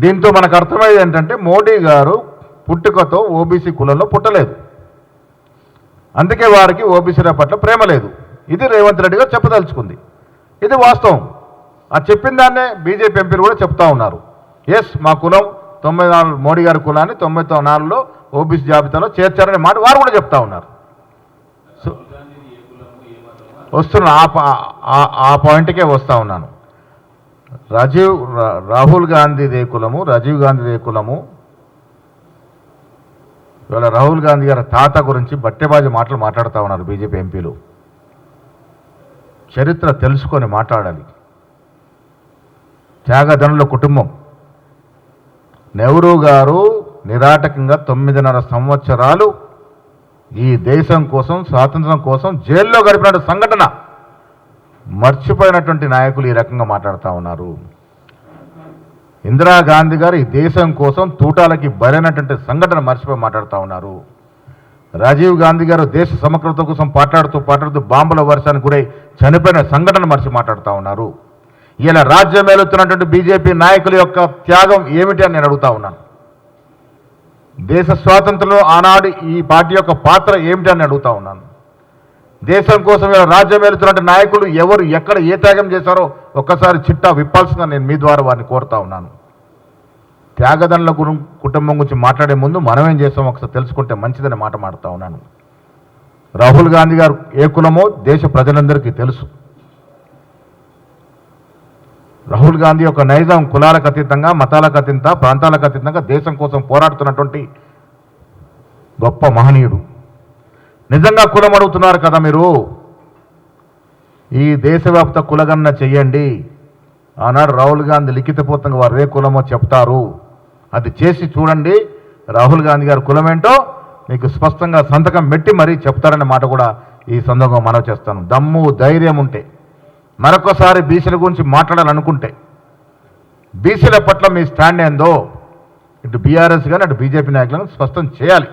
దీంతో మనకు అర్థమయ్యేది ఏంటంటే మోడీ గారు పుట్టుకతో ఓబీసీ కులంలో పుట్టలేదు, అందుకే వారికి ఓబీసీల పట్ల ప్రేమ లేదు. ఇది రేవంత్ రెడ్డి గారు చెప్పదలుచుకుంది. ఇది వాస్తవం. ఆ చెప్పిన దాన్నే బీజేపీ ఎంపీలు కూడా చెప్తా ఉన్నారు. ఎస్, మా కులం 94 మోడీ గారి కులాన్ని 94లో ఓబీసీ జాబితాలో చేర్చారనే మాట వారు కూడా చెప్తా ఉన్నారు. వస్తున్నా ఆ పాయింట్కే వస్తూ ఉన్నాను. రాహుల్ గాంధీదే కులము, రాజీవ్ గాంధీదే కులము. ఇవాళ రాహుల్ గాంధీ గారి తాత గురించి బట్టెబాజీ మాటలు మాట్లాడుతూ ఉన్నారు బీజేపీ ఎంపీలు. చరిత్ర తెలుసుకొని మాట్లాడాలి. త్యాగధనుల కుటుంబం. నెహ్రూ గారు నిరాటకంగా 9.5 సంవత్సరాలు ఈ దేశం కోసం, స్వాతంత్రం కోసం జైల్లో గడిపిన సంఘటన మర్చిపోయినటువంటి నాయకులు ఈ రకంగా మాట్లాడుతూ ఉన్నారు. ఇందిరాగాంధీ గారు ఈ దేశం కోసం తూటాలకి బలైనటువంటి సంఘటన మర్చిపోయి మాట్లాడుతూ ఉన్నారు. రాజీవ్ గాంధీ గారు దేశ సమగ్రత కోసం పాట్లాడుతూ బాంబుల వర్షానికి గురై చనిపోయిన సంఘటన మర్చి మాట్లాడుతూ ఉన్నారు. ఇలా రాజ్యం ఏలుతున్నటువంటి బీజేపీ నాయకుల యొక్క త్యాగం ఏమిటి అని నేను అడుగుతా ఉన్నాను. దేశ స్వాతంత్రంలో ఆనాడు ఈ పార్టీ యొక్క పాత్ర ఏమిటి అని అడుగుతా ఉన్నాను. దేశం కోసం ఇలా రాజ్యం ఏలుతున్నటువంటి నాయకులు ఎవరు ఎక్కడ ఏ త్యాగం చేశారో ఒక్కసారి చిట్టా విప్పాల్సిందిగా నేను మీ ద్వారా వారిని కోరుతా ఉన్నాను. త్యాగదనుల కుటుంబం గురించి మాట్లాడే ముందు మనమేం చేస్తామో ఒకసారి తెలుసుకుంటే మంచిదని మాట మాడుతూ ఉన్నాను. రాహుల్ గాంధీ గారు ఏ కులమో దేశ ప్రజలందరికీ తెలుసు. రాహుల్ గాంధీ యొక్క నైజం కులాలకు అతీతంగా, మతాలకు అతీతంగా, ప్రాంతాలకు అతీతంగా దేశం కోసం పోరాడుతున్నటువంటి గొప్ప మహనీయుడు. నిజంగా కులం అడుగుతున్నారు కదా మీరు, ఈ దేశవ్యాప్త కులగణన చెయ్యండి. ఆనాడు రాహుల్ గాంధీ లిఖితపూర్వకంగా వారు ఏ కులమో చెప్తారు, అది చేసి చూడండి. రాహుల్ గాంధీ గారి కులం ఏంటో మీకు స్పష్టంగా సంతకం పెట్టి మరీ చెప్తారనే మాట కూడా ఈ సందర్భంగా మనవి చేస్తాను. దమ్ము ధైర్యం ఉంటే, మరొకసారి బీసీల గురించి మాట్లాడాలనుకుంటే, బీసీల పట్ల మీ స్టాండ్ ఏందో ఇటు బీఆర్ఎస్ కానీ అటు బీజేపీ నాయకులను స్పష్టం చేయాలి.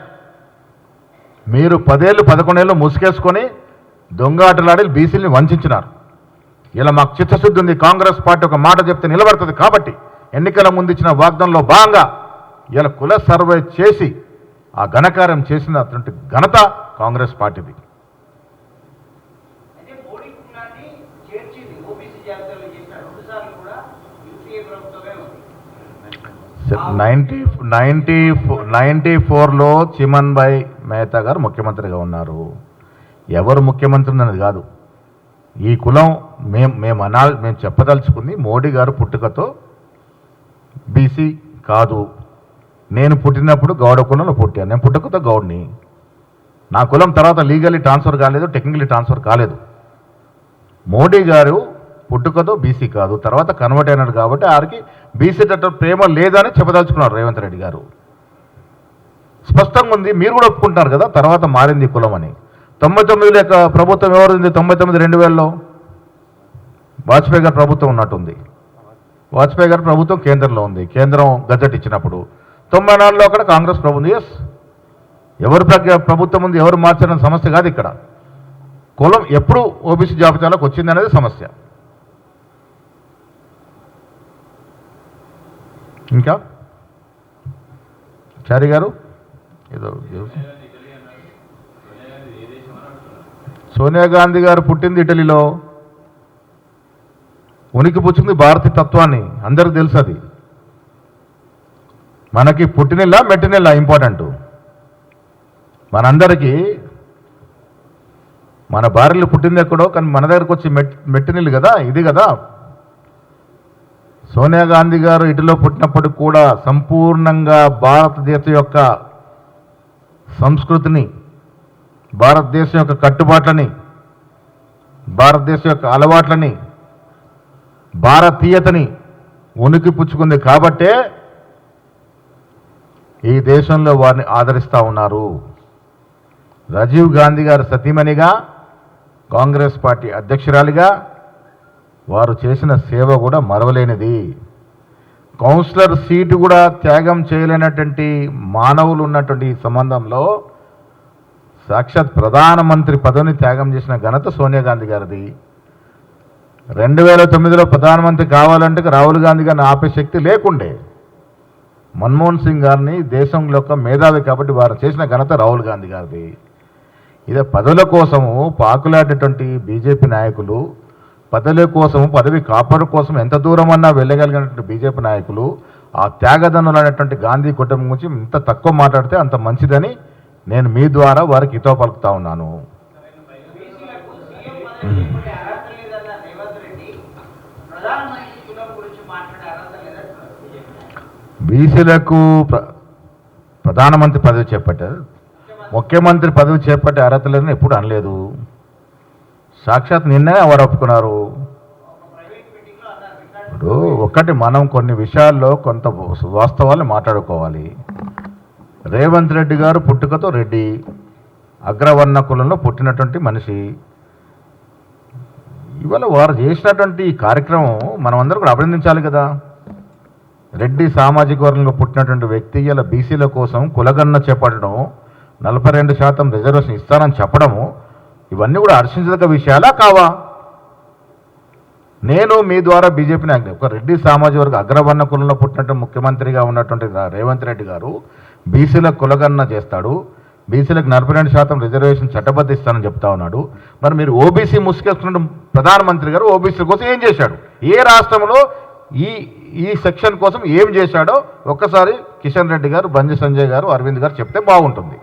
మీరు 10 ఏళ్ళు 11 ఏళ్ళు ముసుగేసుకొని దొంగాటలాడి బీసీలని వంచినారు. ఇలా మాకు చిత్తశుద్ధి ఉంది, కాంగ్రెస్ పార్టీ ఒక మాట చెప్తే నిలబడుతుంది కాబట్టి ఎన్నికల ముందు ఇచ్చిన వాగ్దానంలో భాగంగా ఇలా కుల సర్వే చేసి ఆ ఘనకార్యం చేసినటువంటి ఘనత కాంగ్రెస్ పార్టీది. 94లో చిమన్ భాయ్ మెహతా గారు ముఖ్యమంత్రిగా ఉన్నారు. ఎవరు ముఖ్యమంత్రి అన్నది కాదు. ఈ కులం మేము చెప్పదలుచుకుంది మోడీ గారు పుట్టుకతో బీసీ కాదు. నేను పుట్టినప్పుడు గౌడ కులంలో పుట్టాను. నేను పుట్టుకతో గౌడ్ని. నా కులం తర్వాత లీగల్లీ ట్రాన్స్ఫర్ కాలేదు, టెక్నికల్లీ ట్రాన్స్ఫర్ కాలేదు. మోడీ గారు పుట్టుకతో బీసీ కాదు, తర్వాత కన్వర్ట్ అయినాడు కాబట్టి ఆరికి బీసీ తట్టు ప్రేమ లేదని చెప్పదలుచుకున్నారు రేవంత్ రెడ్డి గారు. స్పష్టంగా ఉంది, మీరు కూడా ఒప్పుకుంటున్నారు కదా. తర్వాత మారింది కులం అని. 99 యొక్క ప్రభుత్వం ఎవరుంది? 99 2000లో వాజ్పేయి గారి ప్రభుత్వం ఉన్నట్టుంది. వాజ్పేయి గారి ప్రభుత్వం కేంద్రంలో ఉంది. కేంద్రం గజెట్ ఇచ్చినప్పుడు 94లో అక్కడ కాంగ్రెస్ ప్రభుత్వం. ఎస్, ఎవరు ప్రభుత్వం ఉంది, ఎవరు మార్చారన్న సమస్య కాదు ఇక్కడ. కులం ఎప్పుడు ఓబీసీ జాబితాలోకి వచ్చింది అనేది సమస్య. ఇంకా చారి గారు ఏదో సోనియా గాంధీ గారు పుట్టింది ఇటలీలో, ఉనికి పుచ్చుకుంది భారతీయ తత్వాన్ని, అందరికి తెలుసు. అది మనకి పుట్టినెల్లా మెట్టినెల్లా ఇంపార్టెంట్. మనందరికీ మన భార్యలు పుట్టింది ఎక్కడో, కానీ మన దగ్గరకు వచ్చి మెట్టినెల్లు కదా, ఇది కదా. సోనియా గాంధీ గారు ఇటులో పుట్టినప్పటికి కూడా సంపూర్ణంగా భారతదేశం యొక్క సంస్కృతిని, భారతదేశం యొక్క కట్టుబాట్లని, భారతదేశం యొక్క అలవాట్లని, భారతీయతని ఉనికి పుచ్చుకుంది కాబట్టే ఈ దేశంలో వారిని ఆదరిస్తూ ఉన్నారు. రాజీవ్ గాంధీ గారి సతీమణిగా, కాంగ్రెస్ పార్టీ అధ్యక్షురాలిగా వారు చేసిన సేవ కూడా మరవలేనిది. కౌన్సిలర్ సీటు కూడా త్యాగం చేయలేనటువంటి మానవులు ఉన్నటువంటి ఈ సంబంధంలో సాక్షాత్ ప్రధానమంత్రి పదవిని త్యాగం చేసిన ఘనత సోనియా గాంధీ గారిది. 2009లో ప్రధానమంత్రి కావాలంటే రాహుల్ గాంధీ గారిని ఆపే శక్తి లేకుండే. మన్మోహన్ సింగ్ గారిని దేశంలో యొక్క మేధావి కాబట్టి వారు చేసిన ఘనత రాహుల్ గాంధీ గారిది. ఇదే పదవుల కోసము పాకులాడేటువంటి బీజేపీ నాయకులు, పదవుల కోసము పదవి కాపాడు కోసం ఎంత దూరం అన్నా వెళ్ళగలిగినటువంటి బీజేపీ నాయకులు ఆ త్యాగదనులు అనేటువంటి గాంధీ కుటుంబం గురించి ఇంత తక్కువ మాట్లాడితే అంత మంచిదని నేను మీ ద్వారా వారికి హితవు పలుకుతా ఉన్నాను. బీసీలకు ప్రధానమంత్రి పదవి చేపట్టారు, ముఖ్యమంత్రి పదవి చేపట్టే అర్హత లేదని ఎప్పుడు అనలేదు. సాక్షాత్ నిన్నే వారు ఒప్పుకున్నారు. ఇప్పుడు ఒకటి మనం కొన్ని విషయాల్లో కొంత వాస్తవాలు మాట్లాడుకోవాలి. రేవంత్ రెడ్డి గారు పుట్టుకతో రెడ్డి, అగ్రవర్ణ కులంలో పుట్టినటువంటి మనిషి. ఇవాళ వారు చేసినటువంటి ఈ కార్యక్రమం మనం అందరూ కూడా అభినందించాలి కదా. రెడ్డి సామాజిక వర్గంలో పుట్టినటువంటి వ్యక్తి ఇలా బీసీల కోసం కులగణన చేపట్టడం, 42% రిజర్వేషన్ ఇస్తానని చెప్పడము, ఇవన్నీ కూడా హర్షించదగ్గ విషయాలా కావా? నేను మీ ద్వారా బీజేపీ నాయకులు, ఒక రెడ్డి సామాజిక వర్గ అగ్రవర్ణ కులంలో పుట్టినట్టు ముఖ్యమంత్రిగా ఉన్నటువంటి రేవంత్ రెడ్డి గారు బీసీల కులగణన చేస్తాడు, బీసీలకు 42% రిజర్వేషన్ చట్టబద్ధిస్తానని చెప్తా ఉన్నాడు. మరి మీరు ఓబీసీ ముసుకేస్తున్న ప్రధానమంత్రి గారు ఓబీసీల కోసం ఏం చేశాడు? ఏ రాష్ట్రంలో ఈ సెక్షన్ కోసం ఏం చేశాడో ఒక్కసారి కిషన్ రెడ్డి గారు, బండి సంజయ్ గారు, అరవింద్ గారు చెప్తే బాగుంటుంది.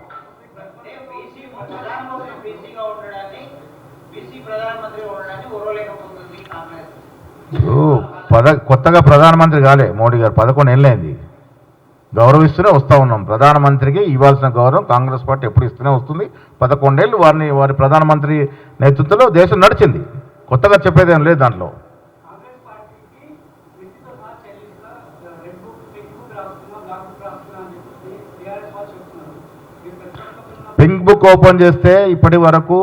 కొత్తగా ప్రధానమంత్రి కాలే మోడీ గారు, 11 ఏళ్ళైంది. గౌరవిస్తూనే వస్తూ ఉన్నాం. ప్రధానమంత్రికి ఇవ్వాల్సిన గౌరవం కాంగ్రెస్ పార్టీ ఎప్పుడు ఇస్తూనే వస్తుంది. 11 ఏళ్ళు వారి ప్రధానమంత్రి నేతృత్వంలో దేశం నడిచింది. కొత్తగా చెప్పేదేం లేదు దాంట్లో. పింక్ బుక్ ఓపెన్ చేస్తే ఇప్పటి వరకు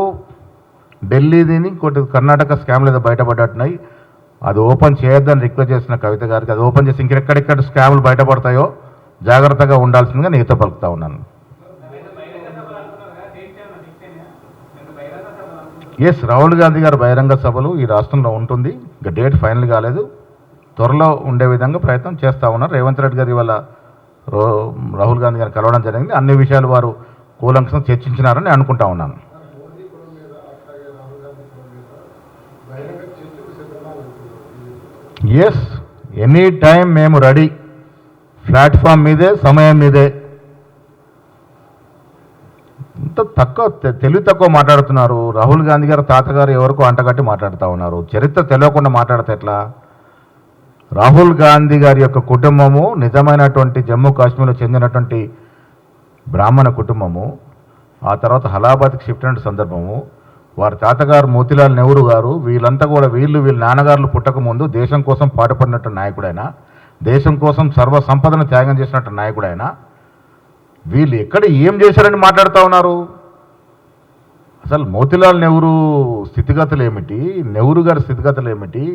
ఢిల్లీదిని కర్ణాటక స్కామ్లు ఏదో బయటపడ్డట్టున్నాయి. అది ఓపెన్ చేయొద్దని రిక్వెస్ట్ చేసిన కవిత గారికి, అది ఓపెన్ చేసి ఇంకెక్కడెక్కడ స్కామ్లు బయటపడతాయో జాగ్రత్తగా ఉండాల్సిందిగా నీతో పలుకుతా ఉన్నాను. ఎస్, రాహుల్ గాంధీ గారు బహిరంగ సభలు ఈ రాష్ట్రంలో ఉంటుంది. ఇంకా డేట్ ఫైనల్ కాలేదు, త్వరలో ఉండే విధంగా ప్రయత్నం చేస్తూ ఉన్నారు. రేవంత్ రెడ్డి గారు ఇవాళ రాహుల్ గాంధీ గారు కలవడం జరిగింది. అన్ని విషయాలు వారు కూలంకషం చర్చించినారని అనుకుంటా ఉన్నాను. ఎస్, ఎనీ టైం మేము రెడీ. ప్లాట్ఫామ్ మీదే, సమయం మీదే. ఇంత తెలివి తక్కువ మాట్లాడుతున్నారు. రాహుల్ గాంధీ గారు తాతగారు ఎవరికో అంటగట్టి మాట్లాడుతూ ఉన్నారు. చరిత్ర తెలియకుండా మాట్లాడితే ఎట్లా? రాహుల్ గాంధీ గారి యొక్క కుటుంబము నిజమైనటువంటి జమ్మూ కాశ్మీర్లో చెందినటువంటి బ్రాహ్మణ కుటుంబము. ఆ తర్వాత హలాబాద్కి షిఫ్ట్ అయిన సందర్భము. వారి తాతగారు మోతీలాల్ నెహ్రూ గారు, వీళ్ళంతా కూడా వీళ్ళ నాన్నగారులు పుట్టకముందు దేశం కోసం పాటుపడినట్టు నాయకుడైనా, దేశం కోసం సర్వ సంపదను త్యాగం చేసినట్టు నాయకుడైనా, వీళ్ళు ఎక్కడ ఏం చేశారని మాట్లాడుతూ ఉన్నారు. అసలు మోతీలాల్ నెహ్రూ స్థితిగతులు ఏమిటి, నెహ్రూ గారి స్థితిగతులు ఏమిటి?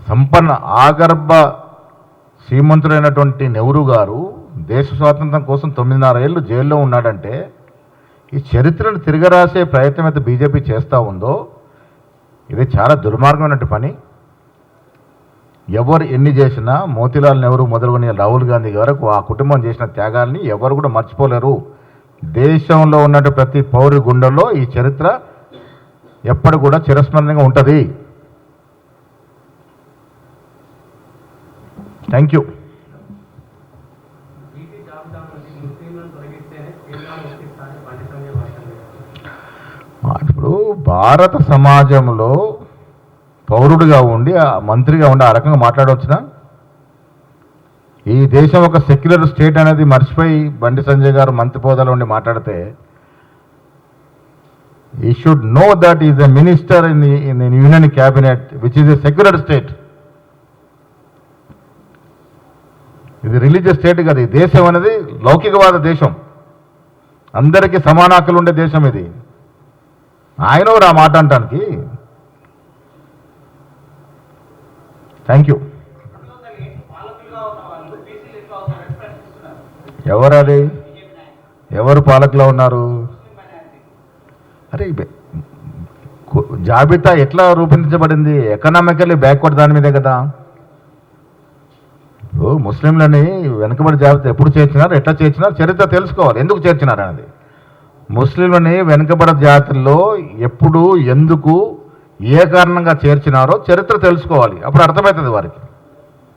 సంపన్న ఆగర్భ శ్రీమంతుడైనటువంటి నెహ్రూ గారు దేశ స్వాతంత్రం కోసం 9.5 ఏళ్ళు జైల్లో ఉన్నాడంటే, ఈ చరిత్రను తిరగరాసే ప్రయత్నం అయితే బీజేపీ చేస్తూ ఉందో ఇది చాలా దుర్మార్గమైనటువంటి పని. ఎవరు ఎన్ని చేసినా మోతీలాల్ నెహ్రూ మొదలుకొని రాహుల్ గాంధీ వరకు ఆ కుటుంబం చేసిన త్యాగాల్ని ఎవరు కూడా మర్చిపోలేరు. దేశంలో ఉన్నట్టు ప్రతి పౌరు గుండెల్లో ఈ చరిత్ర ఎప్పుడు కూడా చిరస్మరణంగా ఉంటుంది. Thank you. ఇప్పుడు భారత సమాజంలో పౌరుడిగా ఉండి మంత్రిగా ఉండి ఆ రకంగా మాట్లాడవచ్చునా? ఈ దేశం ఒక సెక్యులర్ స్టేట్ అనేది మర్చిపోయి బండి సంజయ్ గారు మంత్రి హోదాలో ఉండి మాట్లాడితే, ఈ should know that is a minister in union cabinet which is a secular state. ఇది రిలీజియస్ స్టేట్ కాదు. ఈ దేశం అనేది లౌకికవాద దేశం, అందరికీ సమాన హక్కులు ఉండే దేశం ఇది. ఆయన ఆ మాట అంటానికి. Thank you. ఎవరది? ఎవరు పాలకులో ఉన్నారు? అరే జాబితా ఎట్లా రూపొందించబడింది? ఎకనామికల్లీ బ్యాక్వర్డ్ దాని మీదే కదా. ఇప్పుడు ముస్లింలని వెనుకబడి జాబితా ఎప్పుడు చేర్చినారు, ఎట్లా చేర్చినారు, చరిత్ర తెలుసుకోవాలి, ఎందుకు చేర్చినారు అనేది. ముస్లింలని వెనుకబడి జాతుల్లో ఎప్పుడు, ఎందుకు, ఏ కారణంగా చేర్చినారో చరిత్ర తెలుసుకోవాలి, అప్పుడు అర్థమవుతుంది వారికి.